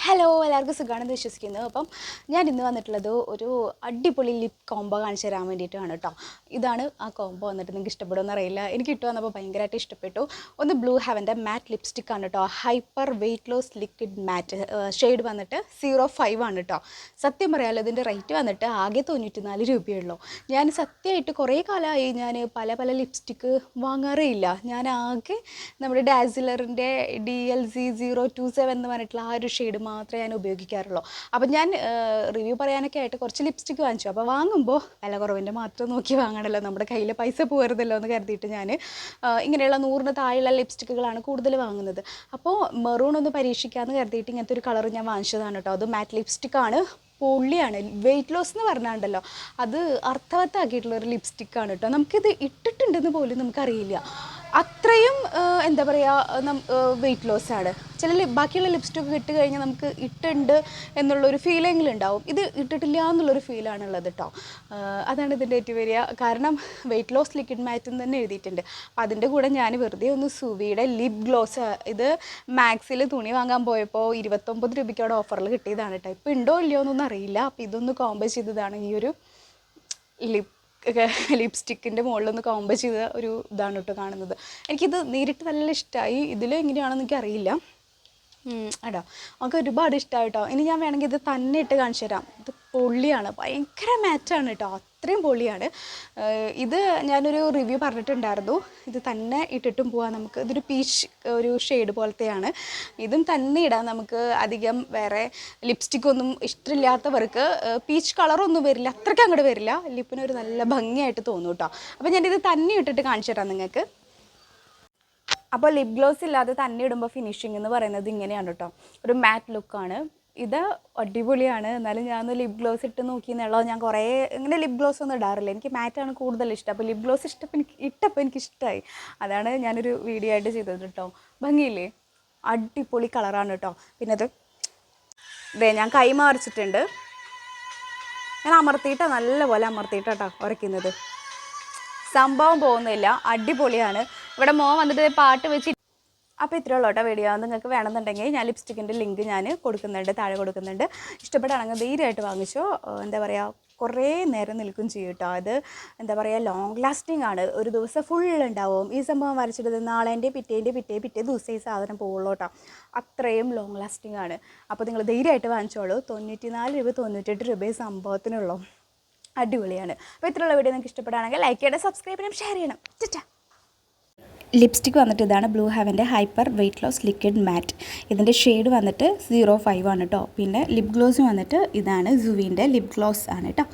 Hello എല്ലാവർക്കും സുഖമാണെന്ന് വിശ്വസിക്കുന്നു. അപ്പം ഞാൻ ഇന്ന് വന്നിട്ടുള്ളത് ഒരു അടിപൊളി ലിപ് കോംബോ കാണിച്ചു തരാൻ വേണ്ടിയിട്ടാണ് കേട്ടോ. ഇതാണ് ആ കോംബോ വന്നിട്ട് നിങ്ങൾക്ക് ഇഷ്ടപ്പെടുമെന്ന് അറിയില്ല. എനിക്ക് ഇട്ട് വന്നപ്പോൾ ഭയങ്കരമായിട്ട് ഇഷ്ടപ്പെട്ടു. ഒന്ന് ബ്ലൂ ഹെവൻ്റെ മാറ്റ് ലിപ്സ്റ്റിക് ആണ് കേട്ടോ. ഹൈപ്പർ വെയ്റ്റ് ലോസ് ലിക്വിഡ് മാറ്റ് ഷെയ്ഡ് വന്നിട്ട് 05 ആണ് കേട്ടോ. സത്യം പറയാമല്ലോ ഇതിൻ്റെ റേറ്റ് വന്നിട്ട് ആകെ 94 രൂപയുള്ളൂ. ഞാൻ സത്യമായിട്ട് കുറേ കാലമായി ഞാൻ പല ലിപ്സ്റ്റിക്ക് വാങ്ങാറേ ഇല്ല. ഞാൻ ആകെ നമ്മുടെ ഡാസിലറിൻ്റെ DLZ027 എന്ന് പറഞ്ഞിട്ടുള്ള ആ ഒരു ഷെയ്ഡ് മാത്രമേ ഞാൻ ഉപയോഗിക്കാറുള്ളൂ. അപ്പം ഞാൻ റിവ്യൂ പറയാനൊക്കെ ആയിട്ട് കുറച്ച് ലിപ്സ്റ്റിക്ക് വാങ്ങിച്ചു. അപ്പോൾ വാങ്ങുമ്പോൾ വില കുറവിൻ്റെ മാത്രം നോക്കി വാങ്ങണമല്ലോ, നമ്മുടെ കയ്യിൽ പൈസ പോകരുതല്ലോ എന്ന് കരുതിയിട്ട് ഞാൻ ഇങ്ങനെയുള്ള 100-ന് താഴെയുള്ള ലിപ്സ്റ്റിക്കുകളാണ് കൂടുതൽ വാങ്ങുന്നത്. അപ്പോൾ മെറൂൺ ഒന്ന് പരീക്ഷിക്കാമെന്ന് കരുതിയിട്ട് ഇങ്ങനത്തെ ഒരു കളർ ഞാൻ വാങ്ങിച്ചതാണ് കേട്ടോ. അത് മാറ്റ് ലിപ്സ്റ്റിക്കാണ്, പൊള്ളിയാണ്. വെയിറ്റ് ലോസ് എന്ന് പറഞ്ഞാണ്ടല്ലോ, അത് അർത്ഥവത്താക്കിയിട്ടുള്ളൊരു ലിപ്സ്റ്റിക്കാണ് കേട്ടോ. നമുക്കിത് ഇട്ടിട്ടുണ്ടെന്ന് പോലും നമുക്കറിയില്ല. അത്രയും എന്താ പറയുക, വെയിറ്റ് ലോസാണ്. ചില ബാക്കിയുള്ള ലിപ്സ്റ്റിക്ക് ഇട്ട് കഴിഞ്ഞാൽ നമുക്ക് ഇട്ടുണ്ട് എന്നുള്ളൊരു ഫീലെങ്കിലും ഉണ്ടാവും. ഇത് ഇട്ടിട്ടില്ല എന്നുള്ളൊരു ഫീലാണുള്ളത് കേട്ടോ. അതാണ് ഇതിൻ്റെ ഏറ്റവും വലിയ കാരണം. വെയിറ്റ് ലോസ് ലിക്വിഡ് മാറ്റ് എന്ന് തന്നെ എഴുതിയിട്ടുണ്ട്. അപ്പം അതിൻ്റെ കൂടെ ഞാൻ വെറുതെ ഒന്ന് സുവിയുടെ ലിപ് ഗ്ലോസ്, ഇത് മാക്സിൽ തുണി വാങ്ങാൻ പോയപ്പോൾ 29 രൂപയ്ക്ക് അവിടെ ഓഫറിൽ കിട്ടിയതാണ് കേട്ടോ. ഇപ്പോൾ ഉണ്ടോ ഇല്ലയോ എന്നൊന്നും അറിയില്ല. അപ്പോൾ ഇതൊന്ന് കോംബോ ചെയ്തതാണ്. ഈ ഒരു ലിപ്സ്റ്റിക്കിൻ്റെ മുകളിലൊന്ന് കോംബോ ചെയ്ത ഒരു ഇതാണ് കേട്ടോ കാണുന്നത്. എനിക്കിത് നേരിട്ട് നല്ല ഇഷ്ടമായി. ഇതിൽ എങ്ങനെയാണെന്ന് എനിക്കറിയില്ല കേട്ടോ. നമുക്ക് ഒരുപാട് ഇഷ്ടമായി കേട്ടോ. ഇനി ഞാൻ വേണമെങ്കിൽ ഇത് തന്നെ ഇട്ട് കാണിച്ചു തരാം. ഇത് പൊള്ളിയാണ്, ഭയങ്കര മാറ്റാണ് കേട്ടോ, അത്രയും പൊള്ളിയാണ്. ഇത് ഞാനൊരു റിവ്യൂ പറഞ്ഞിട്ടുണ്ടായിരുന്നു. ഇത് തന്നെ ഇട്ടിട്ടും പോകാം നമുക്ക്. ഇതൊരു പീച്ച് ഒരു ഷെയ്ഡ് പോലത്തെയാണ്. ഇതും തന്നെ ഇടാം നമുക്ക്. അധികം വേറെ ലിപ്സ്റ്റിക്കൊന്നും ഇഷ്ടമില്ലാത്തവർക്ക് പീച്ച് കളറൊന്നും വരില്ല, അത്രയ്ക്ക് അങ്ങോട്ട് വരില്ല. ലിപ്പിനൊരു നല്ല ഭംഗിയായിട്ട് തോന്നും കേട്ടോ. അപ്പോൾ ഞാനിത് തന്നെ ഇട്ടിട്ട് കാണിച്ചു തരാം നിങ്ങൾക്ക്. അപ്പോൾ ലിപ് ഗ്ലോസ് ഇല്ലാതെ തന്നെ ഇടുമ്പോൾ ഫിനിഷിംഗ് എന്ന് പറയുന്നത് ഇങ്ങനെയാണ് കേട്ടോ. ഒരു മാറ്റ് ലുക്കാണ്. ഇത് അടിപൊളിയാണ്. എന്നാലും ഞാൻ ലിപ് ഗ്ലോസ് ഇട്ട് നോക്കിയെന്നുള്ളത്. ഞാൻ കുറേ ഇങ്ങനെ ലിപ് ഗ്ലോസ് ഒന്നും ഇടാറില്ല. എനിക്ക് മാറ്റാണ് കൂടുതൽ ഇഷ്ടം. അപ്പോൾ ലിപ് ഗ്ലോസ് ഇട്ടപ്പോൾ എനിക്ക് ഇഷ്ടമായി. അതാണ് ഞാനൊരു വീഡിയോ ആയിട്ട് ചെയ്തത് കേട്ടോ. ഭംഗിയില്ലേ? അടിപൊളി കളറാണ് കേട്ടോ. പിന്നെ അത് ഞാൻ കൈ മറിച്ചിട്ടുണ്ട്. ഞാൻ അമർത്തിയിട്ടാണ്, നല്ലപോലെ അമർത്തിയിട്ടാട്ടോ ഉരയ്ക്കുന്നത്. സംഭവം പോകുന്നില്ല, അടിപൊളിയാണ്. ഇവിടെ മോൻ വന്നിട്ട് പാട്ട് വെച്ച്. അപ്പോൾ ഇത്രയേ ഉള്ളൂ കേട്ടോ വീഡിയോ. നിങ്ങൾക്ക് വേണമെന്നുണ്ടെങ്കിൽ ഞാൻ ലിപ്സ്റ്റിക്കിൻ്റെ ലിങ്ക് ഞാൻ കൊടുക്കുന്നുണ്ട്, താഴെ കൊടുക്കുന്നുണ്ട്. ഇഷ്ടപ്പെടുകയാണെങ്കിൽ ധൈര്യമായിട്ട് വാങ്ങിച്ചോ. എന്താ പറയുക, കുറേ നേരം നിൽക്കും ചെയ്യും കേട്ടോ. അത് എന്താ പറയുക, ലോങ് ലാസ്റ്റിംഗ് ആണ്. ഒരു ദിവസം ഫുൾ ഉണ്ടാവും. ഈ സംഭവം വരച്ചിട്ട് നാളേൻ്റെ പിറ്റേ ദിവസം ഈ സാധനം പോകുള്ളൂ കേട്ടോ. അത്രയും ലോങ് ലാസ്റ്റിംഗ് ആണ്. അപ്പോൾ നിങ്ങൾ ധൈര്യമായിട്ട് വാങ്ങിച്ചോളൂ. 94 രൂപ 98 രൂപ സംഭവത്തിനുള്ളൂ. അടിപൊളിയാണ്. അപ്പോൾ ഇത്രയുള്ള വീഡിയോ നിങ്ങൾക്ക് ഇഷ്ടപ്പെടുകയാണെങ്കിൽ ലൈക്ക് ചെയ്യണം, സബ്സ്ക്രൈബ് ചെയ്യണം, ഷെയർ ചെയ്യണം. ടാറ്റാ. ലിപ്സ്റ്റിക് വന്നിട്ട് ഇതാണ് ബ്ലൂ ഹെവൻ്റെ hyper weight loss liquid matte. ഇതിൻ്റെ ഷെയ്ഡ് വന്നിട്ട് 05 ആണ് കേട്ടോ. പിന്നെ ലിപ് ഗ്ലോസ് വന്നിട്ട് ഇതാണ് സുവിൻ്റെ ലിപ് ഗ്ലോസ് ആണ് കേട്ടോ.